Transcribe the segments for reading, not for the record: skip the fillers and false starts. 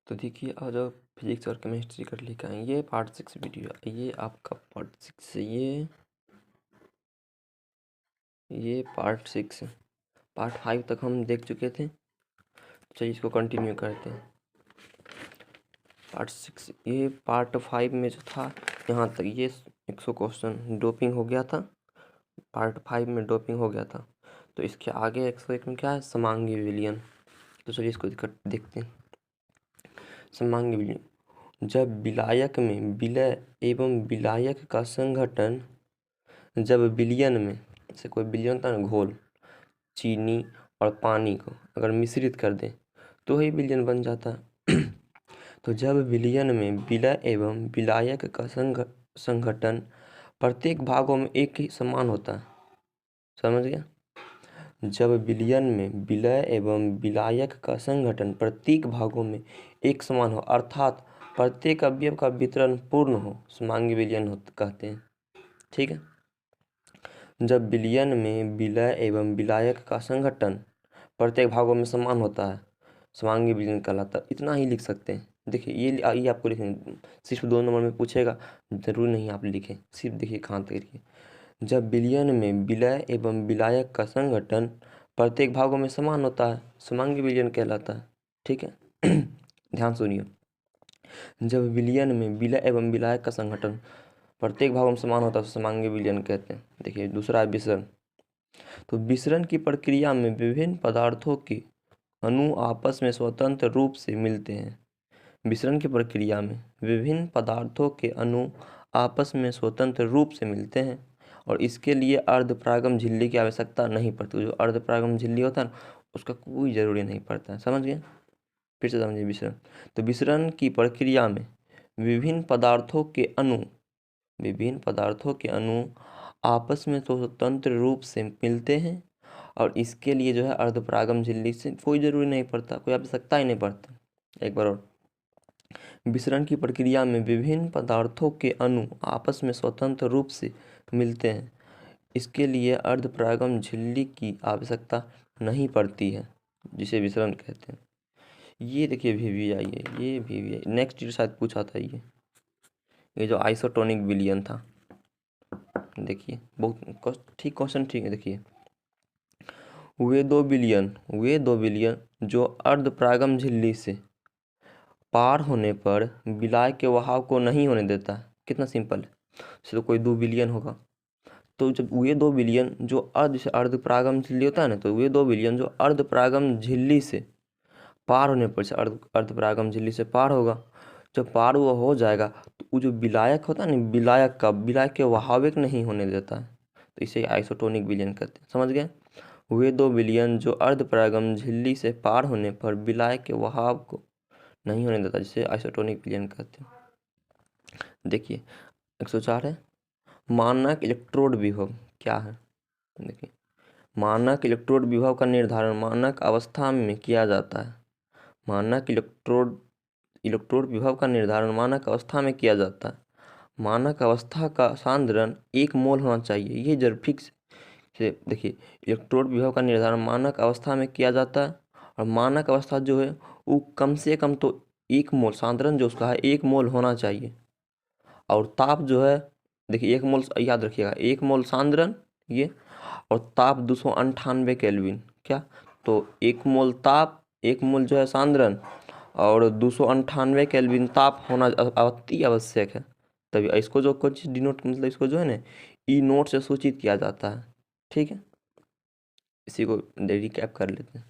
तो देखिए आज आप फिजिक्स और केमिस्ट्री कर लेकर आए। ये पार्ट 6 वीडियो ये आपका पार्ट 6 ये पार्ट 6 पार्ट 5 तक हम देख चुके थे। चलिए इसको कंटिन्यू करते हैं। पार्ट 6 ये पार्ट 5 में जो था यहाँ तक ये 100 क्वेश्चन डोपिंग हो गया था। पार्ट 5 में डोपिंग हो गया था। तो इसके आगे 101 में क्या है, समांगी विलयन। तो चलिए इसको देखते हैं। समांगी विलयन, जब विलायक में विलय एवं विलायक का संघटन, जब विलयन में से कोई विलयन होता है ना, घोल चीनी और पानी को अगर मिश्रित कर दें तो ही विलयन बन जाता है। तो जब विलयन में विलय एवं विलायक का संघटन प्रत्येक भागों में एक ही समान होता है। समझ गया? जब विलयन में विलय एवं विलायक का संघटन प्रत्येक भागों में एक समान हो, अर्थात प्रत्येक अवयव का वितरण पूर्ण हो, समांगी विलयन कहते हैं। ठीक है। जब विलयन में विलय एवं विलायक का संघटन प्रत्येक भागों में समान होता है, समांगी विलयन कहलाता है। इतना ही लिख सकते हैं। देखिए ये आपको लिखेंगे, सिर्फ 2 नंबर में पूछेगा, जरूरी नहीं आप लिखें, सिर्फ देखिए कहाँ तक लिखिए। जब विलयन में विलय एवं विलायक का संघटन प्रत्येक भागों में समान होता है, समांगी विलयन कहलाता है। ठीक है। ध्यान सुनिए। जब विलयन में विलय एवं विलायक का संघटन प्रत्येक भागों में समान होता है, समांगी विलयन कहते हैं। देखिए दूसरा है विसरण। तो विसरण की प्रक्रिया में विभिन्न पदार्थों के अणु आपस में स्वतंत्र रूप से मिलते हैं। विसरण की प्रक्रिया में विभिन्न पदार्थों के अणु आपस में स्वतंत्र रूप से मिलते हैं और इसके लिए अर्धपरागम झिल्ली की आवश्यकता नहीं पड़ती। जो अर्धपरागम झिल्ली होता है ना, उसका कोई जरूरी नहीं पड़ता है। समझ गए? फिर से समझिए विसरण। तो विसरण की प्रक्रिया में विभिन्न पदार्थों के अणु आपस में स्वतंत्र रूप से मिलते हैं और इसके लिए जो है अर्धपरागम झिल्ली से कोई जरूरी नहीं पड़ता, कोई आवश्यकता ही नहीं पड़ता। एक बार और। विसरण की प्रक्रिया में विभिन्न पदार्थों के अणु आपस में स्वतंत्र रूप से मिलते हैं, इसके लिए अर्धपरागम झिल्ली की आवश्यकता नहीं पड़ती है, जिसे विसरण कहते हैं। ये देखिए VVI है, ये VVI नेक्स्ट ईयर शायद पूछा था। ये जो आइसोटोनिक विलयन था, देखिए बहुत ठीक क्वेश्चन। ठीक है। देखिए वे दो विलयन जो अर्धपरागम झिल्ली से पार होने पर विलाय के वहाव को नहीं होने देता है। कितना सिंपल है। तो कोई 2 विलयन होगा, तो जब वे 2 विलयन जो अर्धपरागम झिल्ली होता है ना, तो वे 2 विलयन जो अर्धपरागम झिल्ली से पार होने पर से अर्धपरागम झिल्ली से पार होगा, जब पार हुआ हो जाएगा तो वो जो विलायक होता है ना, विलायक के वहाविक नहीं होने देता है, तो इसे आइसोटोनिक विलयन कहते हैं। समझ गए? वे 2 विलयन जो अर्धपरागम झिल्ली से पार होने पर विलायक के वहाव को नहीं होने देता, जिसे आइसोटोनिक विलयन कहते हैं। देखिए 104 है, मानक इलेक्ट्रोड विभव क्या है। देखिए मानक इलेक्ट्रोड विभव का निर्धारण मानक अवस्था में किया जाता है। मानक इलेक्ट्रोड विभव का निर्धारण मानक अवस्था में किया जाता है। मानक अवस्था का सांद्रण 1 मोल होना चाहिए। ये जरूर फिक्स से देखिए, इलेक्ट्रोड विभव का निर्धारण मानक अवस्था में किया जाता है और मानक अवस्था जो है वो कम से कम तो 1 मोल, सांद्रण जो उसका है 1 मोल होना चाहिए। और ताप जो है, देखिए 1 मोल याद रखिएगा, 1 मोल सांद्रण ये, और ताप 298 केल्विन। क्या? तो 1 मोल ताप, 1 मोल जो है सांद्रण और 298 केल्विन ताप होना अति आवश्यक है। तभी इसको जो कुछ डिनोट, मतलब इसको जो है ना ई नोट से सूचित किया जाता है। ठीक है। इसी को रिकैप कर लेते हैं।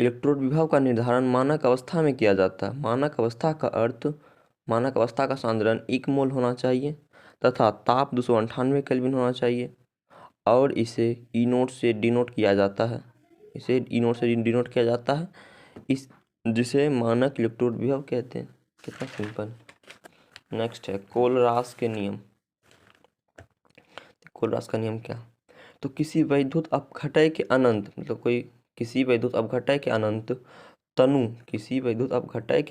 इलेक्ट्रोड विभव का निर्धारण मानक अवस्था में किया जाता है। मानक अवस्था का अर्थ मानक अवस्था का सांद्रण 1 मोल होना चाहिए तथा ताप 298 केल्विन होना चाहिए और इसे ई नोट से डिनोट किया जाता है। इस जिसे मानक इलेक्ट्रोड विभव कहते हैं। कितना सिंपल। नेक्स्ट है कोलरास के नियम। कोलरास का नियम क्या? तो किसी वैद्युत अपघटय के अनंत, मतलब किसी वैद्युत अपघटय के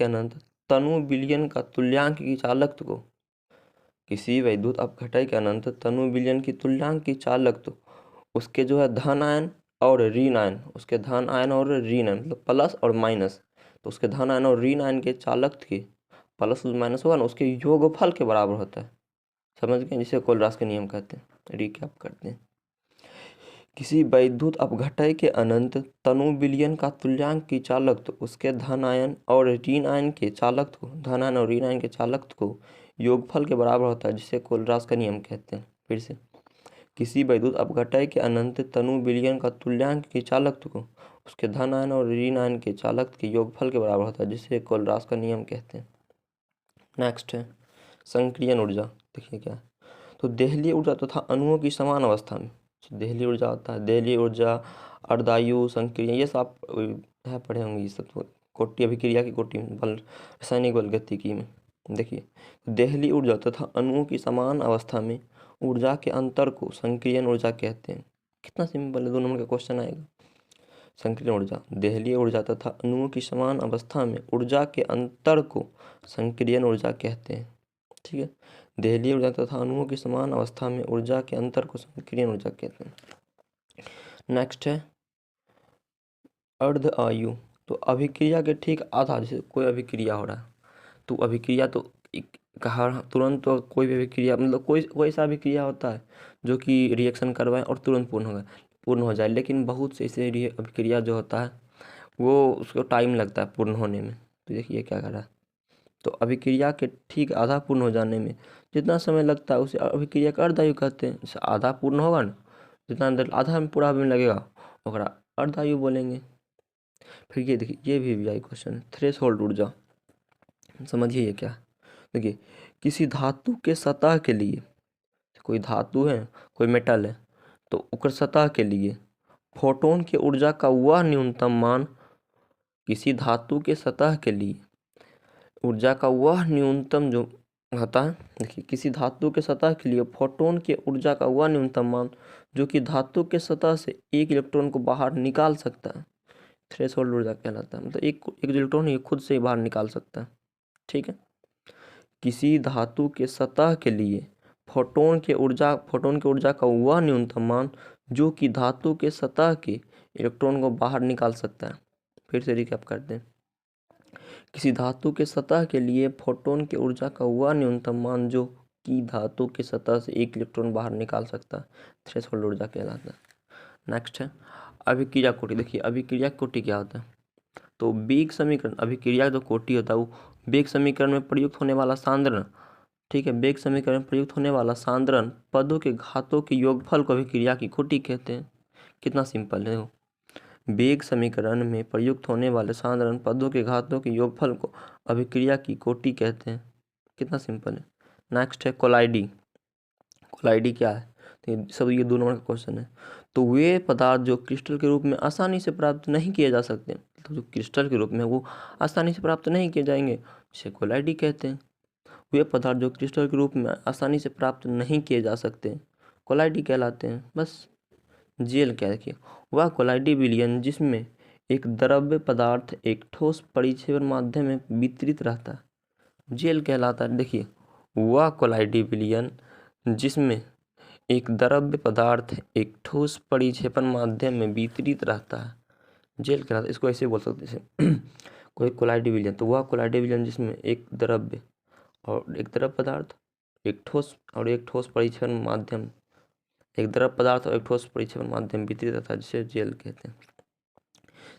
अनंत तनु विलयन का तुल्यांक की चालकत्व को, किसी वैद्युत अपघटय के अनंत तनु विलयन की तुल्यांक की चालकत्व उसके जो है धन आयन और ऋण आयन, मतलब प्लस और माइनस तो उसके धन आयन और ऋण आयन के चालक के प्लस माइनस होगा ना, उसके योगफल के बराबर होता है। समझ गए, जिसे कोलरास के नियम कहते हैं। रिकैप करते हैं। किसी वैद्युत अपघटय के अनंत तनु विलयन का तुल्यांक की चालकत्व उसके धन आयन और ऋण आयन के चालकत्व को योगफल के बराबर होता है, जिसे कोलरास का नियम कहते हैं। फिर से, किसी वैद्युत अपघटय के अनंत तनु विलयन का तुल्यांक की चालकत्व को उसके धन आयन और ऋण आयन के चालकत्व के योगफल के बराबर होता है, जिसे कोलरास का नियम कहते हैं। नेक्स्ट है संक्रियन ऊर्जा। देखिए क्या है, तो देहलीय ऊर्जा तथा अणुओं की समान अवस्था में देहलीय ऊर्जा होता है। देहलीय ऊर्जा, अर्धायु, संक्रियन, ये सब आप पढ़े होंगे। ये सब तो कोटि अभिक्रिया की कोटि में बल, रासायनिक बल गतिकी में। देखिए, देहलीय ऊर्जा तथा अणुओं की समान अवस्था में ऊर्जा के अंतर को संक्रियन ऊर्जा कहते हैं। कितना सिंपल है, 2 नंबर का क्वेश्चन आएगा। संक्रियन ऊर्जा, देहलीय ऊर्जा तथा अणुओं की समान अवस्था में ऊर्जा के अंतर को संक्रियन ऊर्जा कहते हैं। ठीक है, देहलीय ऊर्जा तथा अणुओं की समान अवस्था में ऊर्जा के अंतर को संक्रियन ऊर्जा कहते हैं। नेक्स्ट है अर्ध आयु। तो अभिक्रिया के ठीक आधा, जैसे कोई अभिक्रिया हो रहा है, तो अभिक्रिया तो कहा तुरंत, तो कोई भी अभिक्रिया मतलब कोई सा अभिक्रिया होता है जो कि रिएक्शन करवाए और तुरंत पूर्ण हो जाए, लेकिन बहुत से ऐसे अभिक्रिया जो होता है वो उसको टाइम लगता है पूर्ण होने में। तो देखिए क्या कर रहा है, तो अभिक्रिया के ठीक आधा पूर्ण हो जाने में जितना समय लगता है उसे अभिक्रिया का अर्धायु कहते हैं। जैसे आधा पूर्ण होगा ना, जितना अंदर आधा में पूरा में लगेगा ओकरा अर्धायु बोलेंगे। फिर ये देखिए, ये भी आई क्वेश्चन, थ्रेशोल्ड ऊर्जा। समझिए ये क्या है। देखिए, किसी धातु के सतह के लिए, कोई धातु है, कोई मेटल है, तो ओकर सतह के लिए फोटोन की ऊर्जा का वह न्यूनतम मान, किसी धातु के सतह के लिए ऊर्जा का वह न्यूनतम जो होता है, देखिए, किसी धातु के सतह के लिए फोटोन की ऊर्जा का वह न्यूनतम मान जो कि धातु के सतह से एक इलेक्ट्रॉन को बाहर निकाल सकता है, थ्रेशोल्ड ऊर्जा कहलाता है। मतलब एक इलेक्ट्रॉन ही खुद से बाहर निकाल सकता है। ठीक है, किसी धातु के सतह के लिए फोटोन की ऊर्जा का वह न्यूनतम मान जो कि धातु के सतह के इलेक्ट्रॉन को बाहर निकाल सकता है। फिर से रिकैप करते हैं। किसी धातु के सतह के लिए फोटोन की ऊर्जा का वह न्यूनतम मान जो कि धातु के सतह से एक इलेक्ट्रॉन बाहर निकाल सकता है, थ्रेशोल्ड ऊर्जा कहलाता है। नेक्स्ट है अभिक्रिया कोटि। देखिए, अभिक्रिया कोटि क्या होता है, तो वेग समीकरण, अभिक्रिया जो कोटि होता है वो वेग समीकरण में प्रयुक्त होने वाला सांद्रण। ठीक है, वेग समीकरण में प्रयुक्त होने वाला सांद्रण पदों के घातों के योगफल को अभिक्रिया की कोटि कहते हैं। कितना सिंपल है वो, वेग समीकरण में प्रयुक्त होने वाले सांद्रण पदों के घातों के योगफल को अभिक्रिया की कोटि कहते हैं। कितना सिंपल है। नेक्स्ट है कोलाइडी। कोलाइडी क्या है, तो सब ये 2 नंबर का क्वेश्चन है। तो वे पदार्थ जो क्रिस्टल के रूप में आसानी से प्राप्त नहीं किए जा सकते, तो जो क्रिस्टल के रूप में वो आसानी से प्राप्त नहीं किए जाएंगे, जिसे कोलाइडी कहते हैं। वे पदार्थ जो क्रिस्टल के रूप में आसानी से प्राप्त नहीं किए जा सकते कोलाइडी कहलाते हैं। बस जेल क्या, देखिए, वह कोलाइडी विलयन जिसमें एक द्रव्य पदार्थ एक ठोस परिक्षेपण माध्यम में वितरित रहता है, जेल कहलाता है। देखिए, वह कोलाइडी विलयन जिसमें एक द्रव्य पदार्थ एक ठोस परिक्षेपण माध्यम में वितरित रहता है, जेल कहलाता है। इसको ऐसे बोल सकते हैं कोई कोलाइडी विलयन, तो वह कोलाइडी विलयन जिसमें एक द्रव्य और एक द्रव पदार्थ एक ठोस परिक्षेपण माध्यम, एक द्रव पदार्थ और एक ठोस परिक्षेपण माध्यम वितरित रहता है, जिसे जेल कहते हैं।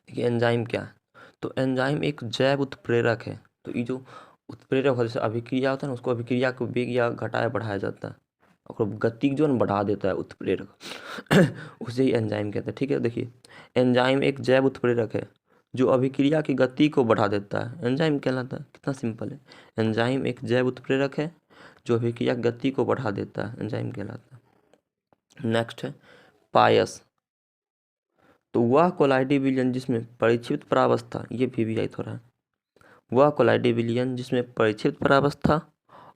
देखिए, एंजाइम क्या है, तो एंजाइम एक जैव उत्प्रेरक है। तो ये जो उत्प्रेरक होता है, जैसे अभिक्रिया होता है ना, उसको अभिक्रिया को वेग या घटाया बढ़ाया जाता है, और गति जो है बढ़ा देता है उत्प्रेरक उसे ही एंजाइम कहते हैं। ठीक है, देखिए, एंजाइम एक जैव उत्प्रेरक है जो अभिक्रिया की गति को बढ़ा देता है, एंजाइम कहलाता है। कितना सिंपल है, एंजाइम एक जैव उत्प्रेरक है जो अभिक्रिया की गति को बढ़ा देता है, एंजाइम कहलाता है। नेक्स्ट है पायस। तो वह कोलाइडी विलयन जिसमें परिक्षेपित परावस्था, ये भी आई थोड़ा, वह कोलाइडी विलयन जिसमें परिक्षेपित परावस्था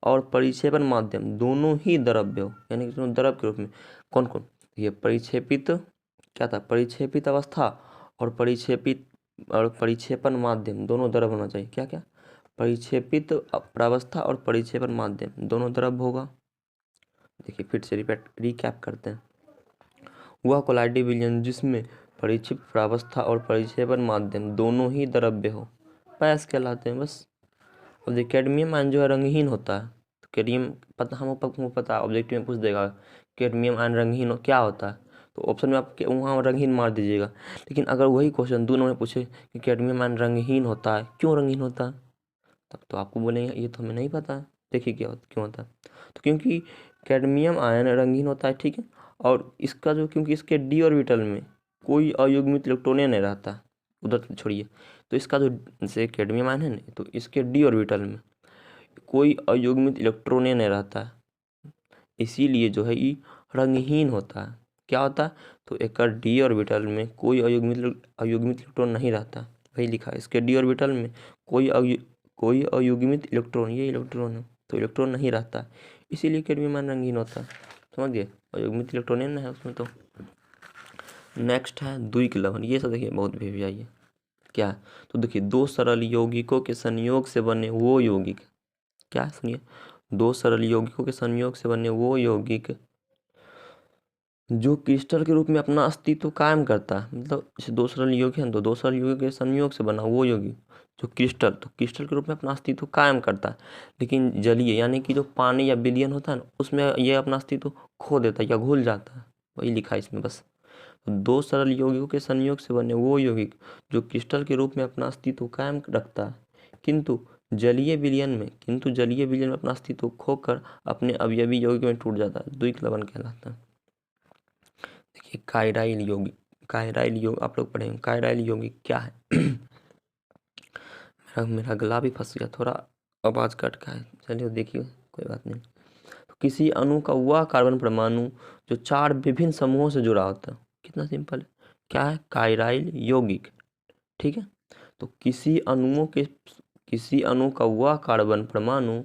और परिक्षेपण माध्यम दोनों ही द्रव्य हो, यानी कि दोनों द्रव के रूप में। कौन कौन, ये परिक्षेपित क्या था, परिक्षेपित अवस्था और परिक्षेपण माध्यम दोनों द्रव होना चाहिए। क्या क्या, परिक्षेपित प्रावस्था और परिक्षेपण माध्यम दोनों द्रव होगा। देखिए, फिर से रिकैप करते हैं। वह कोलाइडी विलयन जिसमें परिक्षेपित प्रावस्था और परिक्षेपण माध्यम दोनों ही द्रव्य हो, पैस कहलाते हैं बस। अब देखिए कैडमियम आयन जो है रंगहीन होता है, तो कैडमियम पता हमको पता ऑब्जेक्टिव में पूछ देगा कैडमियम आयन रंगहीन क्या होता है, तो ऑप्शन में आप वहाँ रंगहीन मार दीजिएगा। लेकिन अगर वही क्वेश्चन 2 नंबर में पूछे कि कैडमियम आयन रंगहीन होता है, क्यों रंगहीन होता है, तब तो आपको बोलेंगे ये तो हमें नहीं पता है। देखिए क्यों होता है, तो क्योंकि कैडमियम आयन रंगहीन होता है, ठीक है। और इसका जो क्योंकि इसके डी ऑर्बिटल में कोई अयुग्मित इलेक्ट्रॉन नहीं रहता, उधर छोड़िए, तो इसका जो जैसे कैडमियम आयन है ना, तो इसके डी ऑर्बिटल में कोई अयुग्मित इलेक्ट्रॉन नहीं रहता है, इसीलिए जो है ये रंगहीन होता है। क्या होता है, तो एक डी ऑर्बिटल में कोई अयुग्मित इलेक्ट्रॉन नहीं रहता, वही लिखा है इसके डी ऑर्बिटल में कोई अयुग्मित इलेक्ट्रॉन, ये इलेक्ट्रॉन है तो इलेक्ट्रॉन नहीं रहता, इसीलिए कैडमियम आयन रंगहीन होता है। समझ गए, अयुग्मित इलेक्ट्रॉन नहीं है उसमें। तो नेक्स्ट है द्विक लवण, ये सब देखिए बहुत भी आई है क्या है, तो देखिए दो सरल यौगिकों के संयोग से बने वो यौगिक, क्या है सुनिए, दो सरल यौगिकों के संयोग से बने वो यौगिक जो क्रिस्टल के रूप में अपना अस्तित्व कायम करता है, मतलब जैसे दो सरल यौगिक हैं तो दो सरल यौगिक के संयोग से बना वो यौगिक जो क्रिस्टल के रूप में अपना अस्तित्व कायम करता है, लेकिन जलीय यानी कि जो पानी या विलयन होता है ना, उसमें ये अपना अस्तित्व खो देता है या घुल जाता है, वही लिखा है इसमें बस। तो दो सरल यौगिकों के संयोग से बने वो यौगिक जो क्रिस्टल के रूप में अपना अस्तित्व कायम रखता है, किंतु जलीय विलयन में अपना अस्तित्व खोकर अपने अवयवी यौगिक में टूट जाता है, द्विक लवण कहलाता है। देखिए कायराइल योग आप लोग पढ़ेंगे, कायराइल यौगिक क्या है। मेरा गला भी फंस गया, थोड़ा आवाज कट का है, चलिए देखिए कोई बात नहीं। तो किसी अणु का वह कार्बन परमाणु जो 4 विभिन्न समूहों से जुड़ा होता है, कितना सिंपल है, क्या है, कायराइल यौगिक, ठीक है। तो किसी अणु का वह कार्बन परमाणु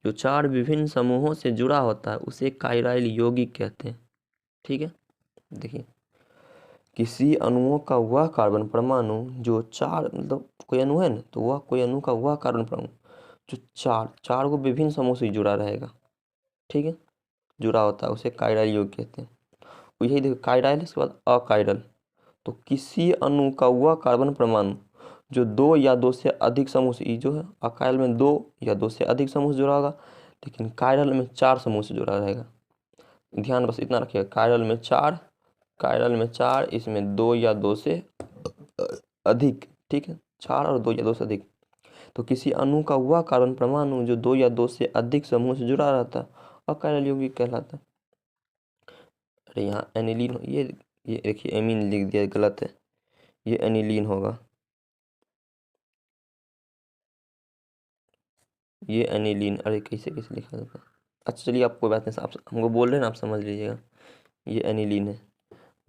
जो 4 विभिन्न समूहों से जुड़ा होता है उसे कायराइल यौगिक कहते हैं, ठीक है। देखिए किसी अणुओं का वह कार्बन परमाणु जो 4 मतलब कोई अणु है ना, तो वह कोई अणु का वह कार्बन परमाणु जो चार को विभिन्न समूहों से जुड़ा रहेगा, ठीक है, जुड़ा होता है उसे कायराइल यौगिक कहते हैं। यही देखो कायराइल, इसके बाद अकायरल, तो किसी अणु का वह कार्बन परमाणु जो 2 या 2 से अधिक समूह से, जो है अकायरल में 2 या 2 से अधिक समूह से जुड़ा होगा, लेकिन कायरल में 4 समूह से जुड़ा रहेगा। ध्यान बस इतना रखिएगा, कायरल में 4, इसमें 2 या 2 से अधिक, ठीक है, 4 और 2 या 2 से अधिक। तो किसी अणु का वह कार्बन परमाणु जो 2 या 2 से अधिक समूह से जुड़ा रहता है अकायरल यौगिक कहलाता है। अरे यहाँ एनिलीन, ये देखिए एमीन लिख दिया, गलत है, ये एनिलीन होगा, ये एनिलीन, अरे कैसे लिखा जाता है। अच्छा चलिए आप कोई बात नहीं, आप हमको बोल रहे हैं ना, आप समझ लीजिएगा, ये एनिलीन है।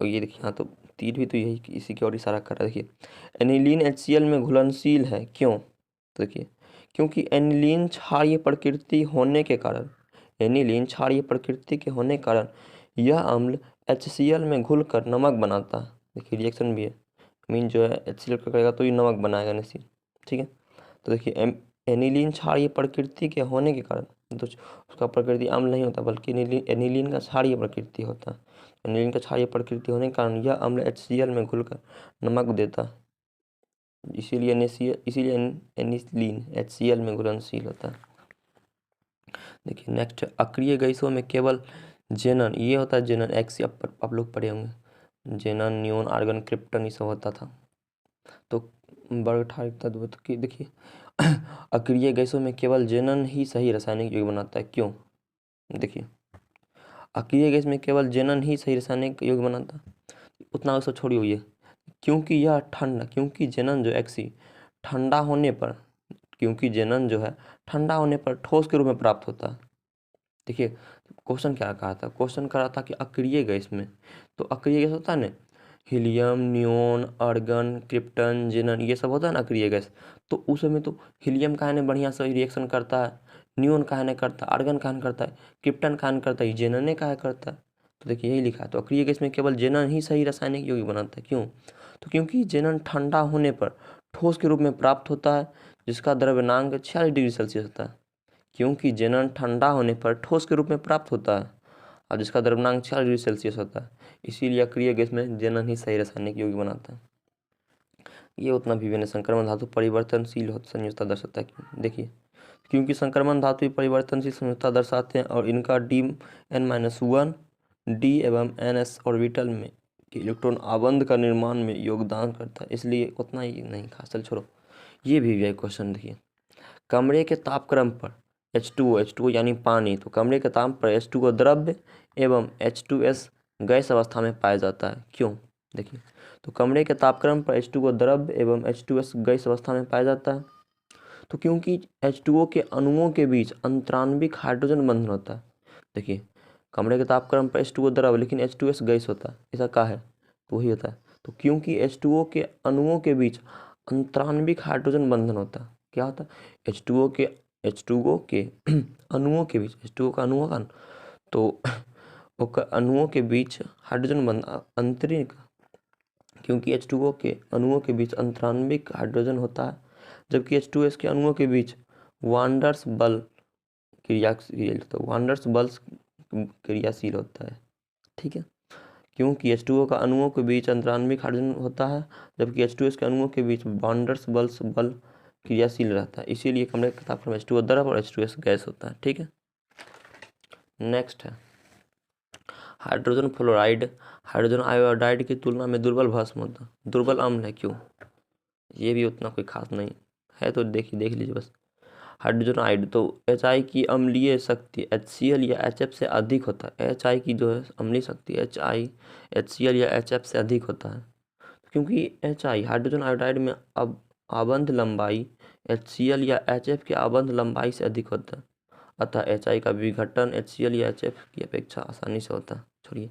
और ये देखिए हाँ, तो तीर भी तो यही इसी की ओर इशारा कर रहा है। देखिए एनिलीन HCl में घुलनशील है, क्यों, तो देखिए क्योंकि एनिलीन क्षारीय प्रकृति होने के कारण यह अम्ल HCl में घुलकर नमक बनाता है। देखिए रिएक्शन भी है, मीन जो है HCl का करेगा तो ये नमक बनाएगा NaCl, ठीक है। तो देखिए एनिलीन क्षारीय प्रकृति के होने के कारण, तो उसका प्रकृति अम्ल नहीं होता बल्कि एनिलीन का क्षारीय प्रकृति होता है। एनिलीन का क्षारीय प्रकृति होने के कारण यह अम्ल HCl में घुलकर नमक देता है, इसीलिए एनिलीन HCl में घुलनशील होता है। देखिए नेक्स्ट अक्रिय गैसों में केवल जेनन, ये होता है जेनन एक्स, आप लोग पढ़े होंगे, जेनन नियोन आर्गन क्रिप्टन ये सब होता था। तो बर्गठारिक तत्व की देखिए अक्रिय गैसों में केवल जेनन ही सही रासायनिक यौगिक बनाता है, क्यों, देखिए अक्रिय गैस में केवल जेनन ही सही रासायनिक यौगिक बनाता है, उतना सब छोड़ी हुई है, क्योंकि जेनन जो एक्सी ठंडा होने पर, ठोस के रूप में प्राप्त होता है। देखिए क्वेश्चन क्या कहा था, क्वेश्चन करा था कि अक्रिय गैस में, तो अक्रिय गैस होता है ना, हीलियम नियोन आर्गन क्रिप्टन जेनन ये सब होता है ना अक्रिय गैस, तो उसमें तो हीलियम का है बढ़िया से रिएक्शन करता है, नियोन का है करता है, आर्गन का करता है, क्रिप्टन का करता है, जेनन का करता है। तो देखिए यही लिखा है, तो अक्रिय गैस में केवल जेनन ही सही रासायनिक यौगिक बनाता है, क्यों, तो क्योंकि जेनन ठंडा होने पर ठोस के रूप में प्राप्त होता है जिसका द्रव्यमांक 46 डिग्री सेल्सियस होता है, क्योंकि जेनन ठंडा होने पर ठोस के रूप में प्राप्त होता है और जिसका द्रव्यमांक 46 डिग्री सेल्सियस होता है, इसीलिए अक्रिय गैस में जेनन ही सही रासायनिक यौगिक बनाता है। ये उतना भी नहीं। संक्रमण धातु परिवर्तनशील हो संयोजकता दर्शाता है। क्यों? देखिए, क्योंकि संक्रमण धातु परिवर्तनशील संयोजकता दर्शाते हैं और इनका D(n-1) d एवं ns ऑर्बिटल में के इलेक्ट्रॉन आबंध का निर्माण में योगदान करता है, इसलिए उतना ही नहीं खास। चल छोड़ो, ये भी है क्वेश्चन। देखिए, कमरे के तापक्रम पर H2O यानी पानी, तो कमरे के ताप पर H2O द्रव्य एवं H2S गैस अवस्था में पाया जाता है। क्यों? देखिए, तो कमरे के तापक्रम पर H2O द्रव्य एवं H2S गैस अवस्था में पाया जाता है, तो क्योंकि H2O के अणुओं के बीच अंतराण्विक हाइड्रोजन बंधन होता है। देखिए, कमरे के तापक्रम पर H2O द्रव्य लेकिन H2S गैस होता है, ऐसा क्या है? तो वही होता है। तो क्योंकि H2O के अणुओं के बीच अंतराण्विक हाइड्रोजन बंधन होता है, क्या होता है? H2O के अणुओं के बीच, H2O का अणुओं का, तो ओकर अणुओं के बीच हाइड्रोजन बंधन अंतरिक, क्योंकि H2O के अणुओं के बीच अंतराण्विक हाइड्रोजन होता है, जबकि H2S के अणुओं के बीच वांडर्स बल क्रियाशील होता है। ठीक है, क्योंकि H2O का अणुओं के बीच अंतराण्विक हाइड्रोजन होता है, जबकि H2S के अणुओं के बीच वांडर्स बल क्रियाशील रहता है, इसीलिए कमरे के तापक्रम H2O द्रव और H2S गैस होता है। ठीक है, नेक्स्ट है हाइड्रोजन फ्लोराइड। हाइड्रोजन आयोडाइड की तुलना में दुर्बल भस्म होता है, दुर्बल अम्ल है। क्यों? ये भी उतना कोई खास नहीं है, तो देख लीजिए बस। हाइड्रोजन आइड तो HI की अम्लीय शक्ति HCl या HF से अधिक होता है। HI की जो है अम्लीय शक्ति HCl या HF से अधिक होता है, क्योंकि HI हाइड्रोजन आयोडाइड में अब आबंध लंबाई HCl या HF की आबंध लंबाई से अधिक होता है, अतः HI का विघटन HCl या HF की अपेक्षा आसानी से होता है। छोड़िए,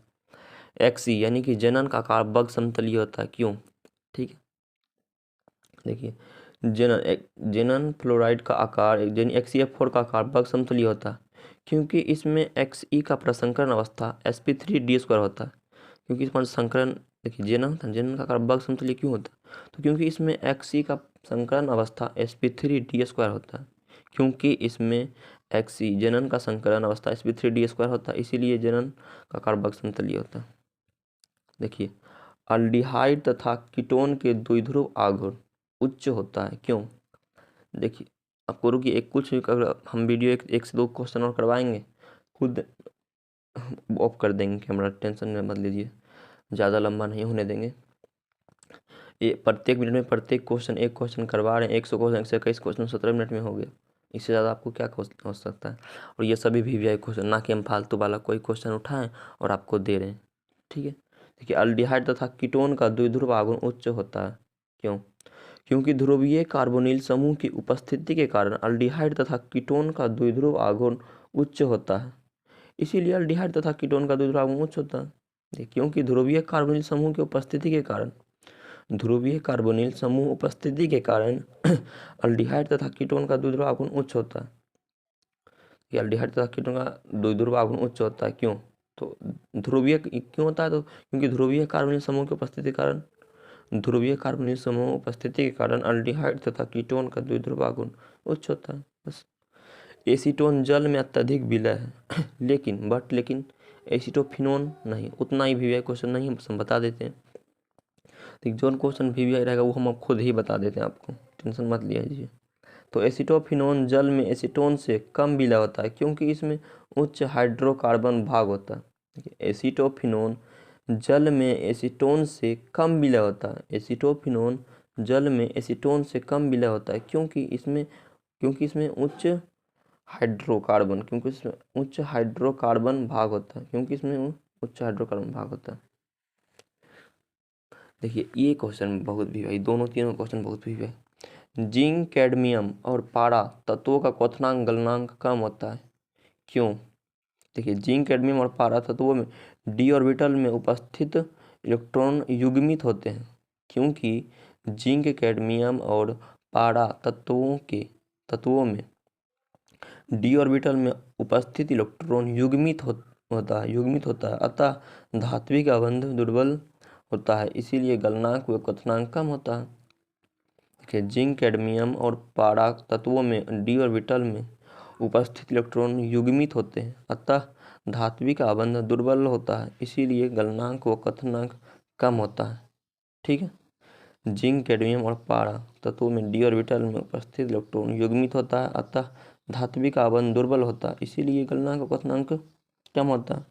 XE यानी कि जनन का आकार बग समतलीय होता है। क्यों? ठीक है, देखिए, जेनन फ्लोराइड का आकार XeF4 का आकार बग समतलीय होता है, क्योंकि इसमें Xe का प्रसंकरण अवस्था sp3d² होता है। क्योंकि इस पर संकरण, देखिए, जेनन का आकार बग समतलीय क्यों होता है? तो क्योंकि इसमें Xe का संकरण अवस्था sp3d² होता है। क्योंकि इसमें Xe जनन का संकरण अवस्था sp3d² होता है, इसीलिए जनन का आकार बग समतलीय होता है। देखिए, अल्डिहाइड तथा कीटोन के द्विध्रुव आघूर्ण उच्च होता है। क्यों? देखिए, आपको रुकिए, एक कुछ हम वीडियो एक से दो क्वेश्चन और करवाएंगे, खुद ऑफ कर देंगे कैमरा, टेंशन में मत लीजिए, ज़्यादा लंबा नहीं होने देंगे। ये प्रत्येक मिनट में प्रत्येक क्वेश्चन, एक क्वेश्चन करवा रहे हैं, 100 क्वेश्चन 121 क्वेश्चन 17 मिनट में हो गया। इससे ज़्यादा आपको क्या हो सकता है? और ये सभी VVI क्वेश्चन, ना कि हम फालतू वाला कोई क्वेश्चन उठाएं और आपको दे रहे हैं। ठीक है, देखिए, अल्डिहाइड तथा कीटोन का द्विध्रुव आघूर्ण उच्च होता है। क्यों? क्योंकि ध्रुवीय कार्बोनिल समूह की उपस्थिति के कारण अल्डिहाइड तथा कीटोन का द्विध्रुव आघूर्ण उच्च होता है, इसीलिए अल्डिहाइड तथा कीटोन का द्विध्रुव आघूर्ण उच्च होता है। क्योंकि ध्रुवीय कार्बोनिल समूह की उपस्थिति के कारण अल्डिहाइड तथा कीटोन का द्विध्रुव आघूर्ण उच्च होता है। अल्डिहाइड तथा कीटोन का द्विध्रुव आघूर्ण उच्च होता है। क्यों? तो ध्रुवीय क्यों होता है? तो क्योंकि ध्रुवीय कार्बोनिल समूह की उपस्थिति के कारण अल्डिहाइड तथा कीटोन का द्विध्रुव आघूर्ण उच्च होता है। बस। एसीटोन जल में अत्यधिक विलय है लेकिन एसीटोफिनोन नहीं। उतना ही VVI क्वेश्चन नहीं, हम बता देते हैं। तो जो क्वेश्चन VVI रहेगा वो हम खुद ही बता देते हैं, आपको टेंशन मत लीजिए। तो एसीटोफिनोन जल में एसीटोन से कम विलय होता है, क्योंकि इसमें उच्च हाइड्रोकार्बन भाग होता है। एसीटोफिनोन जल में एसीटोन से कम विलय होता है। एसीटोफिनोन जल में एसीटोन से कम विलय होता है, क्योंकि इसमें उच्च हाइड्रोकार्बन भाग होता है। देखिए, ये क्वेश्चन बहुत VVI, तीनों क्वेश्चन बहुत VVI। जिंक, कैडमियम और पारा तत्वों का क्वथनांक गलनांक कम होता है। क्यों? देखिए, जिंक, कैडमियम और पारा तत्वों में d ऑर्बिटल में उपस्थित इलेक्ट्रॉन युग्मित होते हैं। क्योंकि जिंक, कैडमियम और पारा तत्वों में d ऑर्बिटल में उपस्थित इलेक्ट्रॉन युग्मित होता है, अतः धात्विक आबंध दुर्बल होता है, इसीलिए गलनांक व क्वथनांक कम होता है। देखिए, जिंक, कैडमियम और पारा तत्वों में d ऑर्बिटल में उपस्थित इलेक्ट्रॉन युग्मित होते हैं, अतः धात्विक आबंध दुर्बल होता है, इसीलिए गलनांक व क्वथनांक कम होता है। ठीक है, जिंक, कैडमियम और पारा तत्वों में डी ऑर्बिटल में उपस्थित इलेक्ट्रॉन युग्मित होता है, अतः धात्विक आबंध दुर्बल होता है। इसीलिए गलनांक का क्वथनांक कम होता है।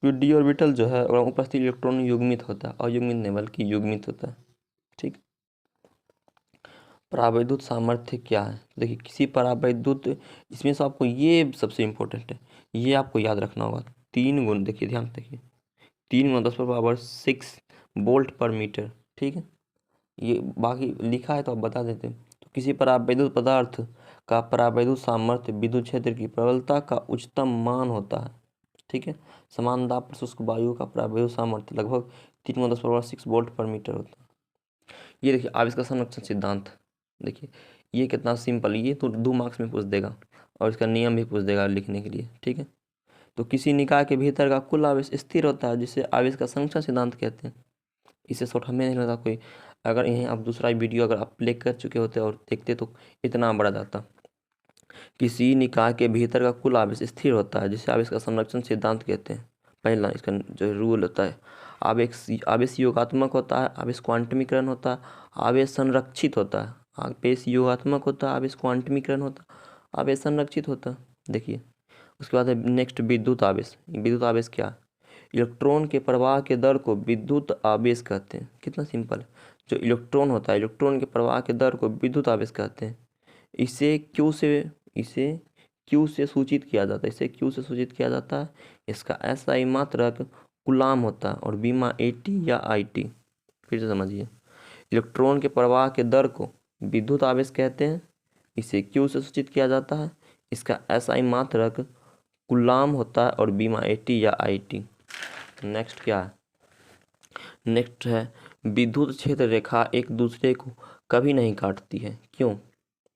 जो डी ऑर्बिटल जो है उपस्थित इलेक्ट्रॉन युग्मित होता है, अयुग्मित नहीं बल्कि युग्मित होता है। ठीक। परावैद्युत सामर्थ्य क्या है? देखिए किसी परावैद्युत, इसमें से आपको ये सबसे इम्पोर्टेंट है, ये आपको याद रखना होगा। 3 गुण, देखिए ध्यान से देखिए, 3 गुना 10⁻6 वोल्ट पर मीटर। ठीक है, ये बाकी लिखा है तो आप बता देते हैं। तो किसी परावैद्युत पदार्थ का परावैद्युत सामर्थ्य विद्युत क्षेत्र की प्रबलता का उच्चतम मान होता है। ठीक है, समान दाब पर शुष्क वायु का परावैद्युत सामर्थ्य लगभग 3 × 10⁻6 वोल्ट पर मीटर होता है। ये देखिए आविष्कार संरक्षण सिद्धांत, देखिए ये कितना सिंपल, ये तो 2 मार्क्स में पूछ देगा और इसका नियम भी पूछ देगा लिखने के लिए। ठीक है, तो किसी निकाय के भीतर का कुल आवेश स्थिर होता है, जिसे आवेश का संरक्षण सिद्धांत कहते हैं। इससे शॉर्ट हमें नहीं लगता कोई, अगर यहीं आप दूसरा वीडियो अगर आप प्ले कर चुके होते और देखते तो इतना बढ़ जाता। किसी निकाय के भीतर का कुल आवेश स्थिर होता है, जिसे आवेश का संरक्षण सिद्धांत कहते हैं। पहला इसका जो रूल होता है, आवेश योगात्मक होता है, आवेश क्वांटमीकरण होता है, आवेश संरक्षित होता है। आवेश योगात्मक होता है, आवेश क्वांटमीकरण होता है, आवेश संरक्षित होता है। देखिए उसके बाद है नेक्स्ट विद्युत आवेश। विद्युत आवेश क्या है? इलेक्ट्रॉन के प्रवाह के दर को विद्युत आवेश कहते हैं। कितना सिंपल है। जो इलेक्ट्रॉन होता है, इलेक्ट्रॉन के प्रवाह के दर को विद्युत आवेश कहते हैं। इसे क्यू से सूचित किया जाता है। इसे क्यू से सूचित किया जाता है। इसका एसआई मात्रक कूलाम होता है और बीमा एटी या आईटी। फिर से समझिए, इलेक्ट्रॉन के प्रवाह के दर को विद्युत आवेश कहते हैं। इसे क्यू से सूचित किया जाता है। इसका एसआई मात्रक कूलाम होता है और बीमा एटी या आईटी। नेक्स्ट क्या है? नेक्स्ट है विद्युत क्षेत्र रेखा एक दूसरे को कभी नहीं काटती है। क्यों?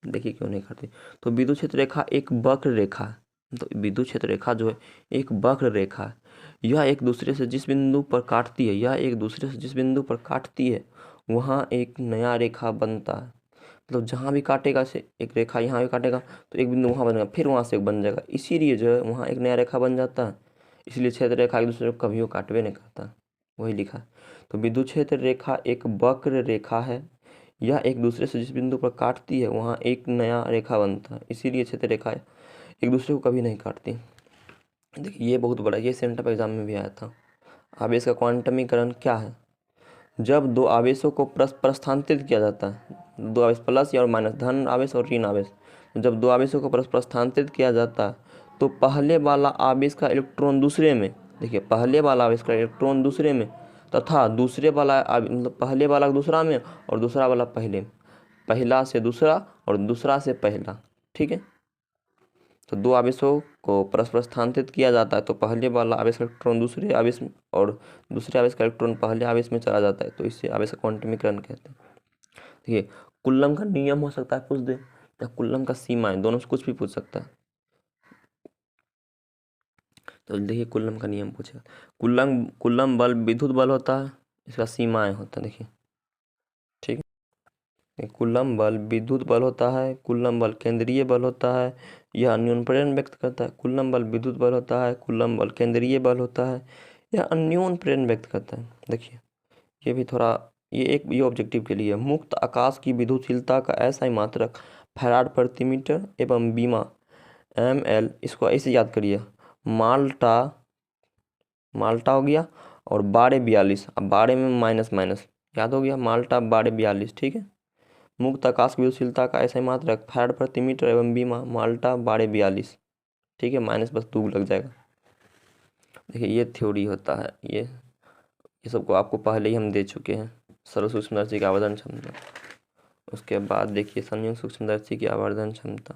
देखिए क्यों नहीं काटती। तो विद्युत क्षेत्र रेखा एक वक्र रेखा है। तो विद्युत क्षेत्र रेखा जो है एक वक्र रेखा है। यह एक दूसरे से जिस बिंदु पर काटती है, वहाँ एक नया रेखा बनता है। मतलब जहाँ भी काटेगा से एक रेखा, यहाँ भी काटेगा तो एक बिंदु वहाँ बनेगा, फिर वहाँ से एक बन जाएगा, इसीलिए जो है वहाँ एक नया रेखा बन जाता है। इसलिए क्षेत्र रेखा एक दूसरे को कभी काटवे नहीं करता, वही लिखा है। तो विद्युत क्षेत्र रेखा एक वक्र रेखा है। यह एक दूसरे से जिस बिंदु पर काटती है वहाँ एक नया रेखा बनता है, इसीलिए क्षेत्र रेखा एक दूसरे को कभी नहीं काटती। देखिए ये बहुत बड़ा, ये सेंटर एग्जाम में भी आया था। आवेश का क्वांटमीकरण क्या है? जब दो आवेशों को प्रस्थानांतरित किया जाता है, दो आवेश प्लस या और माइनस, धन आवेश और ऋण आवेश, जब दो आवेशों को प्रस्थानांतरित किया जाता है तो पहले वाला आवेश का इलेक्ट्रॉन दूसरे में, देखिए पहले वाला आवेश का इलेक्ट्रॉन दूसरे में तथा दूसरे वाला मतलब पहले वाला दूसरा में और दूसरा वाला पहले, पहला से दूसरा और दूसरा से पहला। ठीक है, तो दो आवेशों को परस्पर स्थानांतरित किया जाता है तो पहले वाला आवेश का इलेक्ट्रॉन दूसरे आवेश में और दूसरे आवेश का इलेक्ट्रॉन पहले आवेश में चला जाता है, तो इससे आवेश का क्वांटमीकरण कहते हैं। देखिए कुल्लम का नियम हो सकता है पूछ दे, या कुल्लम का सीमा है, दोनों से कुछ भी पूछ सकता है। तो देखिए कुल्लम का नियम पूछेगा। कुल्लम बल विद्युत बल होता है, इसका सीमाएं होता है। देखिए ठीक है, कुल्लम बल विद्युत बल होता है, कुल्लम बल केंद्रीय बल होता है, यह अन्योन्य प्रेरण व्यक्त करता है। कुल्लम बल विद्युत बल होता है, कुल्लम बल केंद्रीय बल होता है, यह अन्योन्य प्रेरण व्यक्त करता है। देखिए ये भी थोड़ा, ये ऑब्जेक्टिव के लिए। मुक्त आकाश की विद्युतशीलता का एसआई मात्रक फैराड प्रति मीटर एवं बीमा ml, इसको ऐसे याद करिए, माल्टा हो गया और 1242, अब 12 में माइनस माइनस याद हो गया, माल्टा 1242। ठीक है, मुक्त आकाश की विद्युतशीलता का ऐसा मात्रक फैराड प्रति मीटर एवं बीमा माल्टा 1242। ठीक है, माइनस बस 2 लग जाएगा। देखिए ये थ्योरी होता है, ये सबको आपको पहले ही हम दे चुके हैं। सरल सूक्ष्मदर्शी की आवर्धन क्षमता, उसके बाद देखिए संयुक्त सूक्ष्मदर्शी की आवर्धन क्षमता,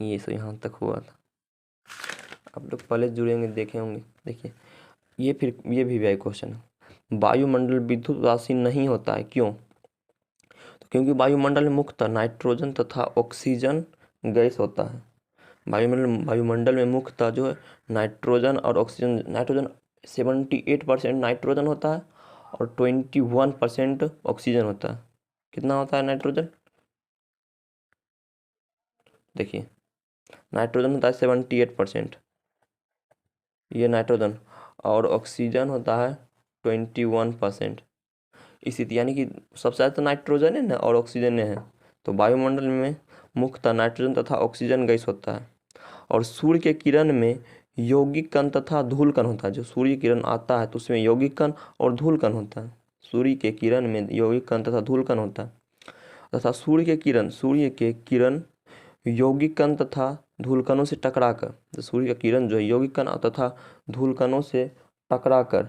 ये सब यहाँ तक हुआ था। आप लोग पहले जुड़े होंगे, देखे होंगे। देखिए ये भी क्वेश्चन है, वायुमंडल विद्युत राशि नहीं होता है, क्यों? तो क्योंकि वायुमंडल में मुख्यतः नाइट्रोजन तथा ऑक्सीजन गैस होता है। वायुमंडल में मुख्यतः जो है नाइट्रोजन और ऑक्सीजन, नाइट्रोजन 78% नाइट्रोजन होता है और 21% ऑक्सीजन होता है। कितना होता है नाइट्रोजन? देखिए नाइट्रोजन होता है 78%, ये नाइट्रोजन, और ऑक्सीजन होता है 21%। स्थिति, यानी कि सबसे ज़्यादा तो नाइट्रोजन है ना और ऑक्सीजन है। तो वायुमंडल में मुख्यतः नाइट्रोजन तथा ऑक्सीजन गैस होता है। और सूर्य के किरण में यौगिक कण तथा धूल कण होता है। जो सूर्य किरण आता है तो उसमें यौगिक कण और धूल कण होता है। सूर्य के किरण में यौगिक कण तथा धूल कण होता है तथा सूर्य के किरण यौगिक कण तथा धूल कणों से टकराकर, तो सूर्य का किरण जो है यौगिक कण तथा धूल कणों से टकराकर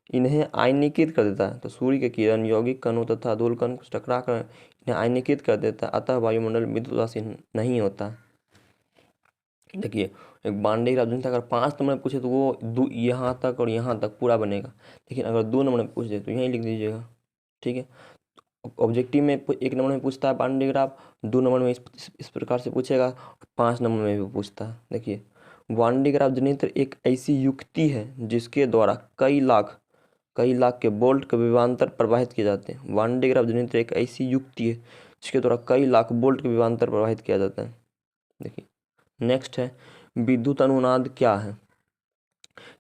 इन्हें आयनीकृत कर देता है। तो सूर्य के किरण यौगिक कणों तथा धूल कणों से टकराकर इन्हें आयनीकृत कर देता है, अतः वायुमंडल विद्युत उदासीन नहीं होता। देखिए, एक बांडे ग्राफ जनता अगर 5 नंबर में पूछे तो वो यहाँ तक और यहाँ तक पूरा बनेगा, लेकिन अगर 2 नंबर में पूछ दे तो यहीं लिख दीजिएगा। ठीक है, ऑब्जेक्टिव में 1 नंबर में पूछता है बांडे ग्राफ, 2 नंबर में इस प्रकार से पूछेगा, 5 नंबर में भी पूछता है। देखिए, बांडे ग्राफ जनरेटर एक ऐसी युक्ति है जिसके द्वारा कई लाख के वोल्ट के विभवांतर प्रवाहित किए जाते हैं। वान-डे ग्राफ जनरेटर एक ऐसी युक्ति है जिसके द्वारा कई लाख वोल्ट के विभवांतर प्रवाहित किया जाता है। देखिए, नेक्स्ट है विद्युत अनुनाद क्या है।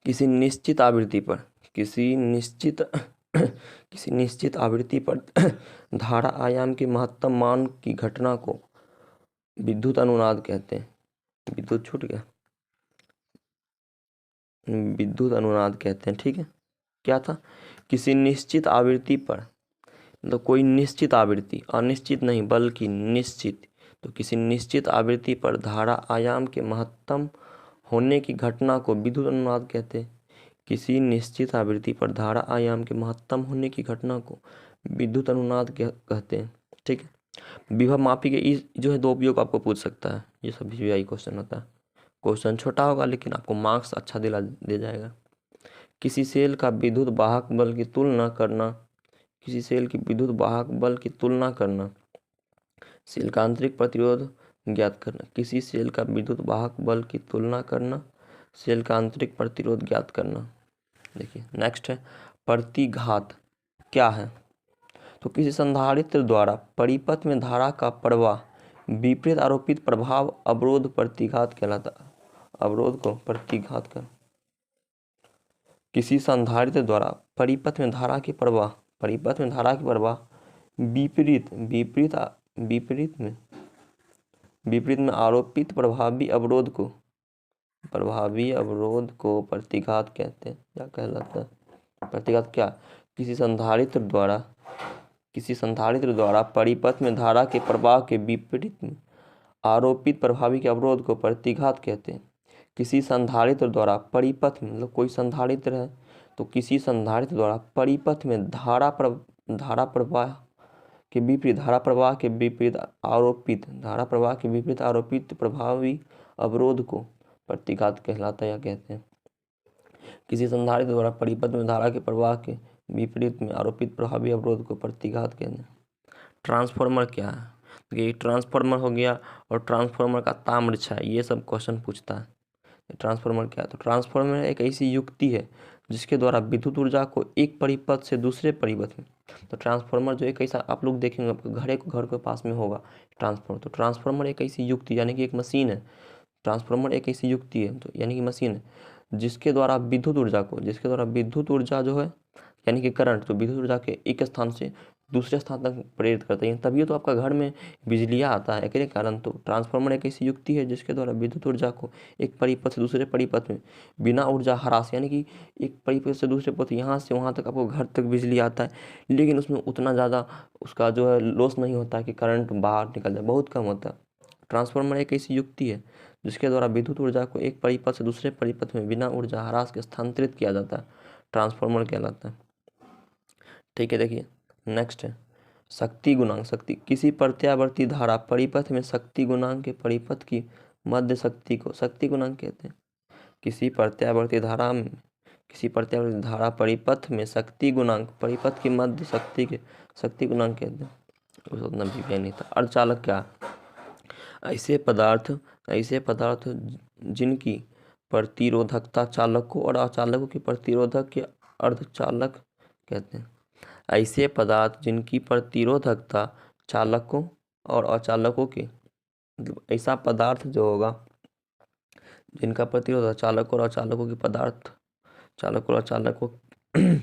किसी निश्चित आवृत्ति पर किसी निश्चित आवृत्ति पर धारा आयाम के महत्तम मान की घटना को विद्युत अनुनाद कहते हैं। विद्युत छूट गया, विद्युत अनुनाद कहते हैं। ठीक है, क्या था, किसी निश्चित आवृत्ति पर, मतलब कोई निश्चित आवृत्ति, अनिश्चित नहीं बल्कि निश्चित, तो किसी निश्चित आवृत्ति पर धारा आयाम के महत्तम होने की घटना को विद्युत अनुनाद कहते हैं। किसी निश्चित आवृत्ति पर धारा आयाम के महत्तम होने की घटना को विद्युत अनुनाद कहते हैं। ठीक है, विभव मापी के इस जो है 2 उपयोग आपको पूछ सकता है। ये सब वीवीआई क्वेश्चन होता है। क्वेश्चन छोटा होगा लेकिन आपको मार्क्स अच्छा दे जाएगा। किसी सेल का विद्युत वाहक बल की तुलना करना, किसी सेल की विद्युत वाहक बल की तुलना करना, सेल का आंतरिक प्रतिरोध ज्ञात करना। किसी सेल का विद्युत वाहक बल की तुलना करना, सेल का आंतरिक प्रतिरोध ज्ञात करना। देखिए, नेक्स्ट है प्रतिघात क्या है। तो किसी संधारित्र द्वारा परिपथ में धारा का प्रवाह विपरीत आरोपित प्रभाव अवरोध प्रतिघात कहलाता है। अवरोध को प्रतिघात कर, किसी संधारित्र द्वारा परिपथ में धारा के प्रवाह विपरीत में आरोपित प्रभावी अवरोध को प्रतिघात कहते हैं। क्या कहलाता है प्रतिघात? क्या, किसी संधारित्र द्वारा परिपथ में धारा के प्रवाह के विपरीत में आरोपित प्रभावी के अवरोध को प्रतिघात कहते हैं। किसी संधारित्र द्वारा परिपथ में, मतलब कोई संधारित्र है तो किसी संधारित्र द्वारा परिपथ में धारा प्रवाह के विपरीत आरोपित प्रभावी अवरोध को प्रतिघात कहलाता है या कहते हैं। किसी संधारित्र द्वारा परिपथ में धारा के प्रवाह के विपरीत में आरोपित प्रभावी अवरोध को प्रतिघात कहते हैं। ट्रांसफार्मर क्या है? ये ट्रांसफार्मर हो गया और ट्रांसफार्मर का ताम्र छाया, ये सब क्वेश्चन पूछता है। ट्रांसफार्मर क्या है? तो ट्रांसफार्मर एक ऐसी युक्ति है जिसके द्वारा विद्युत ऊर्जा को एक परिपथ से दूसरे परिपथ में, तो ट्रांसफार्मर जो एक ऐसा, आप लोग देखेंगे आपके घर के पास में होगा ट्रांसफार्मर। तो ट्रांसफार्मर एक ऐसी युक्ति यानी कि एक मशीन है। ट्रांसफार्मर एक ऐसी युक्ति है तो यानी कि मशीन है जिसके द्वारा विद्युत ऊर्जा जो है यानी कि करंट, तो विद्युत ऊर्जा के एक स्थान से दूसरे स्थान तक प्रेरित करते हैं, तभी तो आपका घर में बिजलियाँ आता है एक कारण। तो ट्रांसफार्मर एक ऐसी युक्ति है जिसके द्वारा विद्युत ऊर्जा को एक परिपथ से दूसरे परिपथ में बिना ऊर्जा ह्रास, यानी कि एक परिपथ से दूसरे पथ, यहाँ से वहाँ तक आपको घर तक बिजली आता है, लेकिन उसमें उतना ज़्यादा उसका जो है लॉस नहीं होता है कि करंट बाहर निकल जाए, बहुत कम होता है। ट्रांसफार्मर एक ऐसी युक्ति है जिसके द्वारा विद्युत ऊर्जा को एक परिपथ से दूसरे परिपथ में बिना ऊर्जा ह्रास के स्थानांतरित किया जाता है, ट्रांसफार्मर कहलाता है। ठीक है, देखिए नेक्स्ट है शक्ति गुणांक। किसी प्रत्यावर्ती धारा परिपथ में शक्ति गुणांक के परिपथ की मध्य शक्ति को शक्ति गुणांक कहते हैं। किसी प्रत्यावर्ती धारा परिपथ में शक्ति गुणांक परिपथ की मध्य शक्ति के शक्ति गुणांक कहते हैं। उतना भी नहीं था। अर्धचालक क्या? ऐसे पदार्थ जिनकी प्रतिरोधकता चालकों और अचालकों की प्रतिरोधक के अर्धचालक कहते हैं। ऐसे पदार्थ जिनकी प्रतिरोधकता चालकों और अचालकों के, मतलब ऐसा पदार्थ जो होगा जिनका प्रतिरोध चालकों और अचालकों के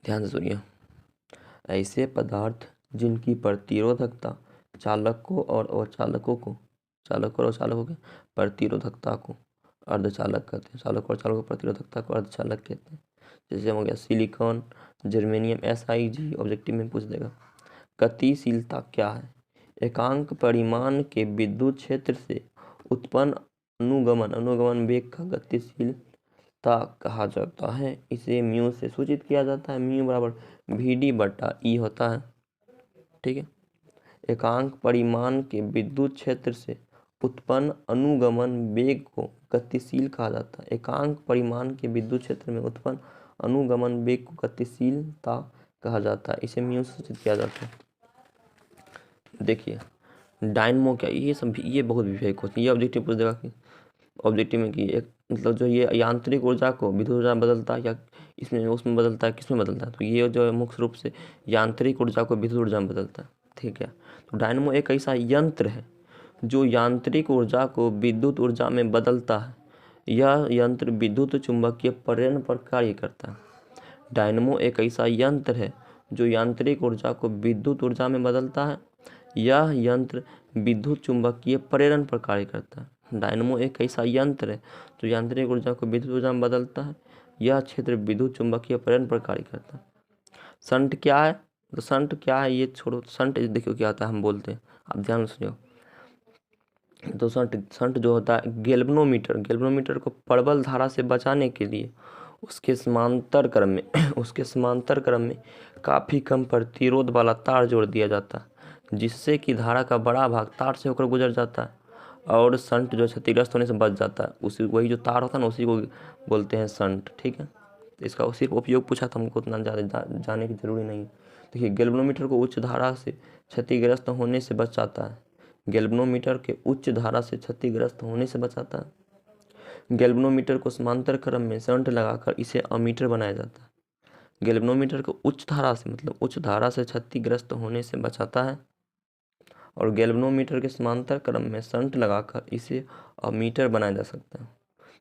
ध्यान से सुनिए, ऐसे पदार्थ जिनकी प्रतिरोधकता चालकों और अचालकों के प्रतिरोधकता को अर्धचालक कहते हैं। चालक और चालकों की प्रतिरोधकता को अर्धचालक कहते हैं। जैसे हो गया सिलिकॉन, जर्मेनियम, SiG ऑब्जेक्टिव में पूछ देगा। गतिशीलता क्या है? एकांक परिमाण के विद्युत क्षेत्र से उत्पन्न अनुगमन वेग का गतिशीलता कहा जाता है। इसे म्यू से सूचित किया जाता है। म्यू बराबर VD/E होता है। ठीक है। एकांक परिमाण के विद्युत क्षेत्र से उत्पन्न अनुगमन वेग को गतिशील कहा जाता है। एकांक परिमाण के विद्युत क्षेत्र में उत्पन्न अनुगमन वेग को गतिशीलता कहा जाता है। इसे म्यू से सूचित किया जाता है। देखिए डायनमो क्या, ये बहुत विषय क्वेश्चन, ये ऑब्जेक्टिव पूछ देगा कि ऑब्जेक्टिव में कि एक मतलब जो ये यांत्रिक ऊर्जा को विद्युत ऊर्जा बदलता है या इसमें उसमें बदलता है, किसमें बदलता है? तो ये जो है मुख्य रूप से यांत्रिक ऊर्जा को विद्युत ऊर्जा में बदलता है। ठीक है। तो डायनमो एक ऐसा यंत्र है जो यांत्रिक ऊर्जा को विद्युत ऊर्जा में बदलता है। यह यंत्र विद्युत चुंबकीय प्रेरण पर कार्य करता है। डायनमो एक ऐसा यंत्र है जो यांत्रिक ऊर्जा को विद्युत ऊर्जा में बदलता है। यह यंत्र विद्युत चुंबकीय प्रेरण पर कार्य करता है। डायनमो एक ऐसा यंत्र है जो यांत्रिक ऊर्जा को विद्युत ऊर्जा में बदलता है। यह क्षेत्र विद्युत चुंबकीय प्रेरण पर कार्य करता है। शंट क्या है? तो शंट क्या है ये छोड़ो, शंट देखो क्या होता है, हम बोलते हैं, आप ध्यान से सुनियो। तो शंट जो होता है गैल्वेनोमीटर को प्रबल धारा से बचाने के लिए उसके समांतर क्रम में काफ़ी कम प्रतिरोध वाला तार जोड़ दिया जाता है, जिससे कि धारा का बड़ा भाग तार से होकर गुजर जाता है और शंट जो क्षतिग्रस्त होने से बच जाता है। वही जो तार होता है ना, उसी को बोलते हैं शंट। ठीक है। तो इसका सिर्फ उपयोग पूछा था, हमको उतना ज़्यादा जाने की जरूरी नहीं है। देखिए गैल्वेनोमीटर को उच्च धारा से क्षतिग्रस्त होने से बचाता है। गैल्वेनोमीटर के उच्च धारा से क्षतिग्रस्त होने से बचाता है। गैल्वेनोमीटर को समांतर क्रम में शंट लगाकर इसे अमीटर बनाया जाता है। गैल्वेनोमीटर को उच्च धारा से क्षतिग्रस्त होने से बचाता है और गैल्वेनोमीटर के समांतर क्रम में शंट लगाकर इसे अमीटर बनाया जा सकता है।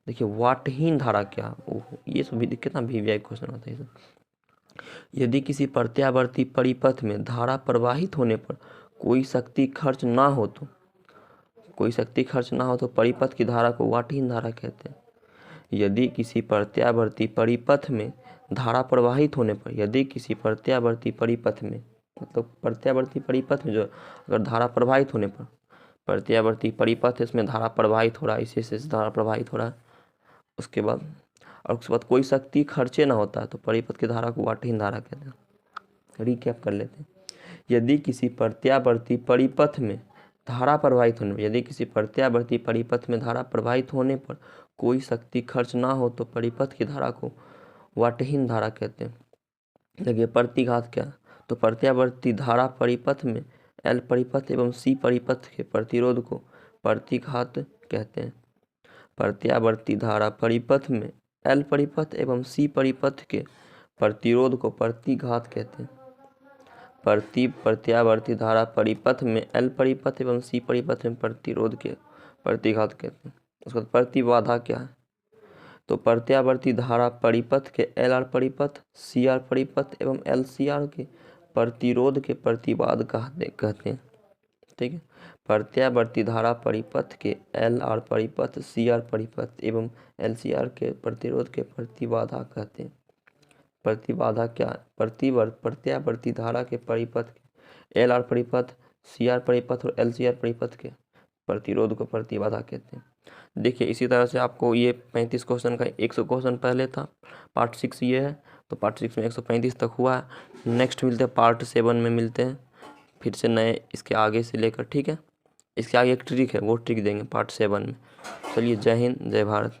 देखिए वाटहीन धारा क्या, ये सब भी कितना VVI क्वेश्चन आता है। यदि किसी प्रत्यावर्ती परिपथ में धारा प्रवाहित होने पर कोई शक्ति खर्च ना हो तो परिपथ की धारा को वाटहीन धारा कहते हैं। यदि किसी प्रत्यावर्ती परिपथ में धारा प्रवाहित होने पर प्रत्यावर्ती परिपथ में जो अगर धारा प्रवाहित होने पर प्रत्यावर्ती परिपथ इसमें धारा प्रवाहित हो रहा है, इसी से धारा प्रवाहित हो रहा है, उसके बाद कोई शक्ति खर्चे ना होता है तो परिपथ की धारा को वाटहीन धारा कहते हैं। रिकैप कर लेते हैं। यदि किसी प्रत्यावर्ती परिपथ में धारा प्रवाहित होने पर कोई शक्ति खर्च ना हो तो परिपथ की धारा को वाटहीन धारा कहते हैं। देखिए प्रतिघात क्या, तो प्रत्यावर्ती धारा परिपथ में L परिपथ एवं C परिपथ के प्रतिरोध को प्रतिघात कहते हैं। प्रत्यावर्ती धारा परिपथ में L परिपथ एवं C परिपथ के प्रतिरोध को प्रतिघात कहते हैं। प्रत्यावर्ती धारा परिपथ में L परिपथ एवं C परिपथ में प्रतिरोध के प्रतिघात कहते हैं। उसके बाद प्रतिबाधा क्या है, तो प्रत्यावर्ती धारा परिपथ के LR परिपथ, CR परिपथ एवं LCR के प्रतिरोध के प्रतिबाध कहते हैं। ठीक है। प्रत्यावर्ती धारा परिपथ के LR परिपथ, CR परिपथ एवं LCR के प्रतिरोध के प्रतिबाधा कहते हैं। प्रतिबाधा क्या है, प्रत्यावर्ती धारा के परिपथ के LR परिपथ, CR परिपथ और LCR परिपथ के प्रतिरोध को प्रतिबाधा कहते हैं। देखिए इसी तरह से आपको ये 35 क्वेश्चन का 100 क्वेश्चन पहले था, पार्ट 6 ये है, तो पार्ट 6 में 135 तक हुआ है। नेक्स्ट मिलते हैं पार्ट 7 में, मिलते हैं फिर से नए इसके आगे से लेकर। ठीक है। इसके आगे एक ट्रिक है, वो ट्रिक देंगे पार्ट 7 में। चलिए जय हिंद, जय भारत।